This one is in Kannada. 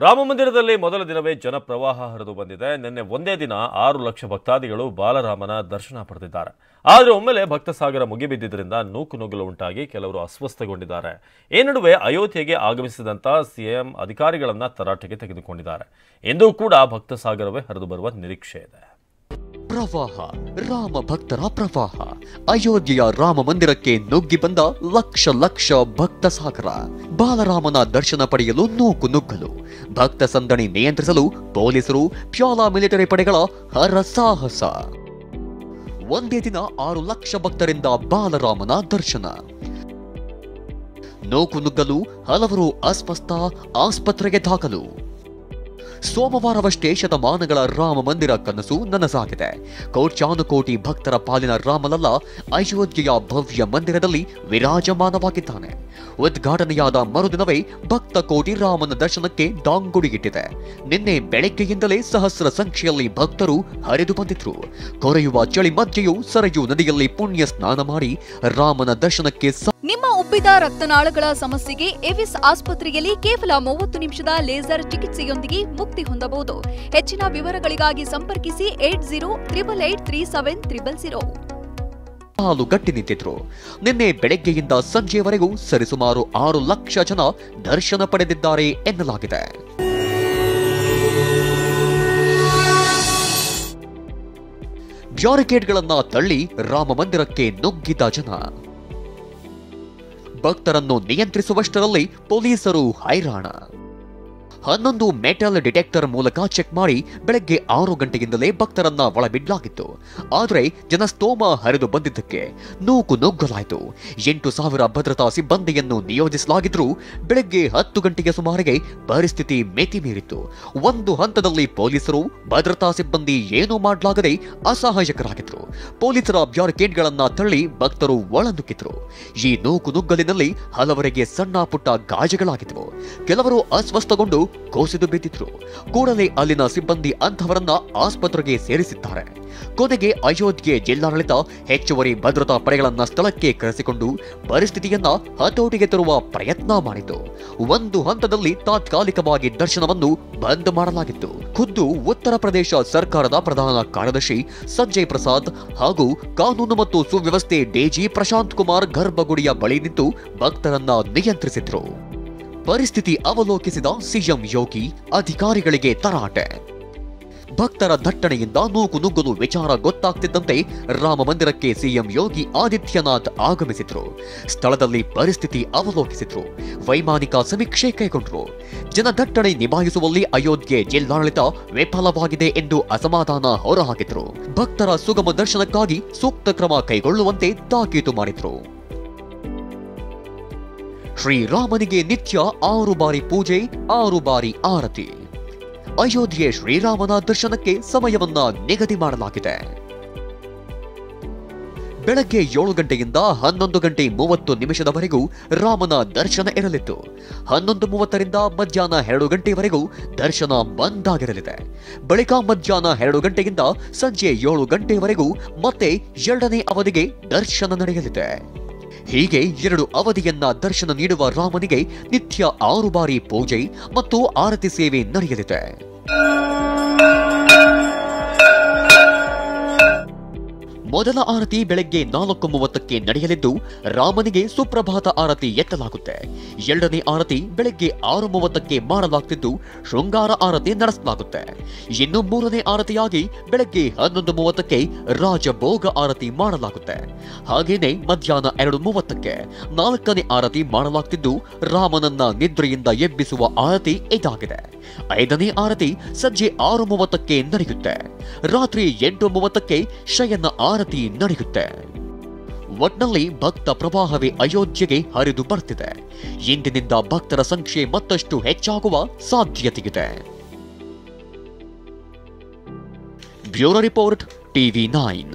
ರಾಮ ಮಂದಿರದಲ್ಲಿ ಮೊದಲ ದಿನವೇ ಜನಪ್ರವಾಹ ಹರಿದು ಬಂದಿದೆ. ನಿನ್ನೆ ಒಂದೇ ದಿನ 6 ಲಕ್ಷ ಭಕ್ತಾದಿಗಳು ಬಾಲರಾಮನ ದರ್ಶನ ಪಡೆದಿದ್ದಾರೆ. ಆದರೆ ಒಮ್ಮೆಲೆ ಭಕ್ತ ಸಾಗರ ಮುಗಿಬಿದ್ದಿದ್ದರಿಂದ ನೂಕುನುಗ್ಗಲು ಉಂಟಾಗಿ ಕೆಲವರು ಅಸ್ವಸ್ಥಗೊಂಡಿದ್ದಾರೆ. ಈ ನಡುವೆ ಅಯೋಧ್ಯೆಗೆ ಆಗಮಿಸಿದಂತ ಸಿಎಂ ಅಧಿಕಾರಿಗಳನ್ನ ತರಾಟೆಗೆ ತೆಗೆದುಕೊಂಡಿದ್ದಾರೆ. ಇಂದು ಕೂಡ ಭಕ್ತ ಸಾಗರವೇ ಹರಿದು ಬರುವ ನಿರೀಕ್ಷೆ ಇದೆ. ಪ್ರವಾಹ, ರಾಮ ಭಕ್ತರ ಪ್ರವಾಹ. ಅಯೋಧ್ಯೆಯ ರಾಮ ಮಂದಿರಕ್ಕೆ ನುಗ್ಗಿ ಬಂದ ಲಕ್ಷ ಲಕ್ಷ ಭಕ್ತ ಸಾಗರ. ಬಾಲರಾಮನ ದರ್ಶನ ಪಡೆಯಲು ನೂಕುನುಗ್ಗಲು, ಭಕ್ತ ಸಂದಣಿ ನಿಯಂತ್ರಿಸಲು ಪೊಲೀಸರು, ಪ್ಯಾರಾ ಮಿಲಿಟರಿ ಪಡೆಗಳ ಹರಸಾಹಸ. ಒಂದೇ ದಿನ 6 ಲಕ್ಷ ಭಕ್ತರಿಂದ ಬಾಲರಾಮನ ದರ್ಶನ. ನೂಕುನುಗ್ಗಲು, ಹಲವರು ಅಸ್ವಸ್ಥ, ಆಸ್ಪತ್ರೆಗೆ ದಾಖಲು. ಸೋಮವಾರವಷ್ಟೇ ಶತಮಾನಗಳ ರಾಮ ಮಂದಿರ ಕನಸು ನನಸಾಗಿದೆ. ಕೋಟ್ಯಾನುಕೋಟಿ ಭಕ್ತರ ಪಾಲಿನ ರಾಮಲಲ್ಲ ಅಯೋಧ್ಯೆಯ ಭವ್ಯ ಮಂದಿರದಲ್ಲಿ ವಿರಾಜಮಾನವಾಗಿದ್ದಾನೆ. ಉದ್ಘಾಟನೆಯಾದ ಮರುದಿನವೇ ಭಕ್ತ ಕೋಟಿ ರಾಮನ ದರ್ಶನಕ್ಕೆ ದಾಂಗುಡಿಗಿಟ್ಟಿದೆ. ನಿನ್ನೆ ಬೆಳಗ್ಗೆಯಿಂದಲೇ ಸಹಸ್ರ ಸಂಖ್ಯೆಯಲ್ಲಿ ಭಕ್ತರು ಹರಿದು ಬಂದಿದ್ರು. ಕೊರೆಯುವ ಚಳಿ ಮಧ್ಯೆಯೂ ಸರಯೂ ನದಿಯಲ್ಲಿ ಪುಣ್ಯ ಸ್ನಾನ ಮಾಡಿ ರಾಮನ ದರ್ಶನಕ್ಕೆ ನಿಮ್ಮ ಉಬ್ಬಿದ ರಕ್ತನಾಳಗಳ ಸಮಸ್ಯೆಗೆ ಎವಿಸ್ ಆಸ್ಪತ್ರೆಯಲ್ಲಿ ಕೇವಲ 30 ನಿಮಿಷದ ಲೇಸರ್ ಚಿಕಿತ್ಸೆಯೊಂದಿಗೆ ಮುಕ್ತಿ ಹೊಂದಬಹುದು. ಹೆಚ್ಚಿನ ವಿವರಗಳಿಗಾಗಿ ಸಂಪರ್ಕಿಸಿ 8088837300. ಹಾಲು ಗಟ್ಟಿ ನಿಂತಿದ್ರು. ನಿನ್ನೆ ಬೆಳಗ್ಗೆಯಿಂದ ಸಂಜೆಯವರೆಗೂ ಸರಿಸುಮಾರು 6 ಲಕ್ಷ ಜನ ದರ್ಶನ ಪಡೆದಿದ್ದಾರೆ ಎನ್ನಲಾಗಿದೆ. ಬ್ಯಾರಿಕೇಡ್ಗಳನ್ನ ತಳ್ಳಿ ರಾಮ ಮಂದಿರಕ್ಕೆ ನುಗ್ಗಿದ ಜನ. ಭಕ್ತರನ್ನು ನಿಯಂತ್ರಿಸುವಷ್ಟರಲ್ಲಿ ಪೊಲೀಸರು ಹೈರಾಣ. 11 ಮೆಟಲ್ ಡಿಟೆಕ್ಟರ್ ಮೂಲಕ ಚೆಕ್ ಮಾಡಿ ಬೆಳಗ್ಗೆ 6 ಗಂಟೆಯಿಂದಲೇ ಭಕ್ತರನ್ನ ಒಳಬಿಡಲಾಗಿತ್ತು. ಆದರೆ ಜನಸ್ತೋಮ ಹರಿದು ಬಂದಿದ್ದಕ್ಕೆ ನೂಕುನುಗ್ಗಲಾಯಿತು. 8,000 ಭದ್ರತಾ ಸಿಬ್ಬಂದಿಯನ್ನು ನಿಯೋಜಿಸಲಾಗಿದ್ರೂ ಬೆಳಗ್ಗೆ 10 ಗಂಟೆಗೆ ಸುಮಾರಿಗೆ ಪರಿಸ್ಥಿತಿ ಮಿತಿ ಮೀರಿತ್ತು. ಒಂದು ಹಂತದಲ್ಲಿ ಪೊಲೀಸರು, ಭದ್ರತಾ ಸಿಬ್ಬಂದಿ ಏನೂ ಮಾಡಲಾಗದೆ ಅಸಹಾಯಕರಾಗಿದ್ರು. ಪೊಲೀಸರ ಬ್ಯಾರಿಕೇಡ್ಗಳನ್ನ ತಳ್ಳಿ ಭಕ್ತರು ಒಳನುಗ್ಗಿದ್ರು. ಈ ನೂಕುನುಗ್ಗಲಿನಲ್ಲಿ ಹಲವರಿಗೆ ಸಣ್ಣ ಪುಟ್ಟ ಗಾಯಗಳಾಗಿದ್ವು. ಕೆಲವರು ಅಸ್ವಸ್ಥಗೊಂಡು ಕೋಸಿದು ಬಿದ್ದಿದ್ರು. ಕೂಡಲೇ ಅಲ್ಲಿನ ಸಿಬ್ಬಂದಿ ಅಂಥವರನ್ನ ಆಸ್ಪತ್ರೆಗೆ ಸೇರಿಸಿದ್ದಾರೆ. ಕೊನೆಗೆ ಅಯೋಧ್ಯೆ ಜಿಲ್ಲಾಡಳಿತ ಹೆಚ್ಚುವರಿ ಭದ್ರತಾ ಪಡೆಗಳನ್ನ ಸ್ಥಳಕ್ಕೆ ಕರೆಸಿಕೊಂಡು ಪರಿಸ್ಥಿತಿಯನ್ನ ಹತೋಟಿಗೆ ತರುವ ಪ್ರಯತ್ನ ಮಾಡಿತು. ಒಂದು ಹಂತದಲ್ಲಿ ತಾತ್ಕಾಲಿಕವಾಗಿ ದರ್ಶನವನ್ನು ಬಂದ್ ಮಾಡಲಾಗಿತ್ತು. ಖುದ್ದು ಉತ್ತರ ಪ್ರದೇಶ ಸರ್ಕಾರದ ಪ್ರಧಾನ ಕಾರ್ಯದರ್ಶಿ ಸಂಜಯ್ ಪ್ರಸಾದ್ ಹಾಗೂ ಕಾನೂನು ಮತ್ತು ಸುವ್ಯವಸ್ಥೆ ಡಿಜಿ ಪ್ರಶಾಂತ್ ಕುಮಾರ್ ಗರ್ಭಗುಡಿಯ ಬಳಿ ನಿಂತು ಭಕ್ತರನ್ನ ನಿಯಂತ್ರಿಸಿದ್ರು. ಪರಿಸ್ಥಿತಿ ಅವಲೋಕಿಸಿದ ಸಿಎಂ ಯೋಗಿ ಅಧಿಕಾರಿಗಳಿಗೆ ತರಾಟೆ. ಭಕ್ತರ ದಟ್ಟಣೆಯಿಂದ ನೂಕುನುಗ್ಗಲು ವಿಚಾರ ಗೊತ್ತಾಗ್ತಿದ್ದಂತೆ ರಾಮ ಮಂದಿರಕ್ಕೆ ಸಿಎಂ ಯೋಗಿ ಆದಿತ್ಯನಾಥ್ ಆಗಮಿಸಿದ್ರು. ಸ್ಥಳದಲ್ಲಿ ಪರಿಸ್ಥಿತಿ ಅವಲೋಕಿಸಿದ್ರು. ವೈಮಾನಿಕ ಸಮೀಕ್ಷೆ ಕೈಗೊಂಡ್ರು. ಜನದಟ್ಟಣೆ ನಿಭಾಯಿಸುವಲ್ಲಿ ಅಯೋಧ್ಯೆ ಜಿಲ್ಲಾಡಳಿತ ವಿಫಲವಾಗಿದೆ ಎಂದು ಅಸಮಾಧಾನ ಹೊರಹಾಕಿದ್ರು. ಭಕ್ತರ ಸುಗಮ ದರ್ಶನಕ್ಕಾಗಿ ಸೂಕ್ತ ಕ್ರಮ ಕೈಗೊಳ್ಳುವಂತೆ ತಾಕೀತು ಮಾಡಿದ್ರು. ಶ್ರೀರಾಮನಿಗೆ ನಿತ್ಯ 6 ಬಾರಿ ಪೂಜೆ, 6 ಬಾರಿ ಆರತಿ. ಅಯೋಧ್ಯೆ ಶ್ರೀರಾಮನ ದರ್ಶನಕ್ಕೆ ಸಮಯವನ್ನ ನಿಗದಿ ಮಾಡಲಾಗಿದೆ. ಬೆಳಗ್ಗೆ 7 ಗಂಟೆಯಿಂದ 11 ಗಂಟೆ 30 ನಿಮಿಷದವರೆಗೂ ರಾಮನ ದರ್ಶನ ಇರಲಿದ್ದು, 11:30ರಿಂದ ಮಧ್ಯಾಹ್ನ 2 ಗಂಟೆವರೆಗೂ ದರ್ಶನ ಬಂದ್ ಆಗಿರಲಿದೆ. ಬಳಿಕ ಮಧ್ಯಾಹ್ನ 2 ಗಂಟೆಯಿಂದ ಸಂಜೆ 7 ಗಂಟೆವರೆಗೂ ಮತ್ತೆ 2ನೇ ಅವಧಿಗೆ ದರ್ಶನ ನಡೆಯಲಿದೆ. ಹೀಗೆ 2 ಅವಧಿಯನ್ನ ದರ್ಶನ ನೀಡುವ ರಾಮನಿಗೆ ನಿತ್ಯ 6 ಬಾರಿ ಪೂಜೆ ಮತ್ತು ಆರತಿ ಸೇವೆ ನಡೆಯಲಿದೆ. ಮೊದಲ ಆರತಿ ಬೆಳಗ್ಗೆ 4:30ಕ್ಕೆ ನಡೆಯಲಿದ್ದು ರಾಮನಿಗೆ ಸುಪ್ರಭಾತ ಆರತಿ ಎತ್ತಲಾಗುತ್ತೆ. 2ನೇ ಆರತಿ ಬೆಳಗ್ಗೆ 6:30ಕ್ಕೆ ಮಾಡಲಾಗುತ್ತಿದ್ದು ಶೃಂಗಾರ ಆರತಿ ನಡೆಸಲಾಗುತ್ತೆ. ಇನ್ನು 3ನೇ ಆರತಿಯಾಗಿ ಬೆಳಗ್ಗೆ 11:30ಕ್ಕೆ ರಾಜಭೋಗ ಆರತಿ ಮಾಡಲಾಗುತ್ತೆ. ಹಾಗೇನೆ ಮಧ್ಯಾಹ್ನ 2:30ಕ್ಕೆ 4ನೇ ಆರತಿ ಮಾಡಲಾಗುತ್ತಿದ್ದು ರಾಮನನ್ನ ನಿದ್ರೆಯಿಂದ ಎಬ್ಬಿಸುವ ಆರತಿ ಇದಾಗಿದೆ. 5ನೇ ಆರತಿ ಸಂಜೆ 6:30ಕ್ಕೆ ನಡೆಯುತ್ತೆ. ರಾತ್ರಿ 8:30ಕ್ಕೆ ಶಯನ ಆರತಿ ನಡೆಯುತ್ತೆ. ಒಟ್ನಲ್ಲಿ ಭಕ್ತ ಪ್ರವಾಹವೇ ಅಯೋಧ್ಯೆಗೆ ಹರಿದು ಬರ್ತಿದೆ. ಇಂದಿನಿಂದ ಭಕ್ತರ ಸಂಖ್ಯೆ ಮತ್ತಷ್ಟು ಹೆಚ್ಚಾಗುವ ಸಾಧ್ಯತೆಯಿದೆ. Bureau report, TV9.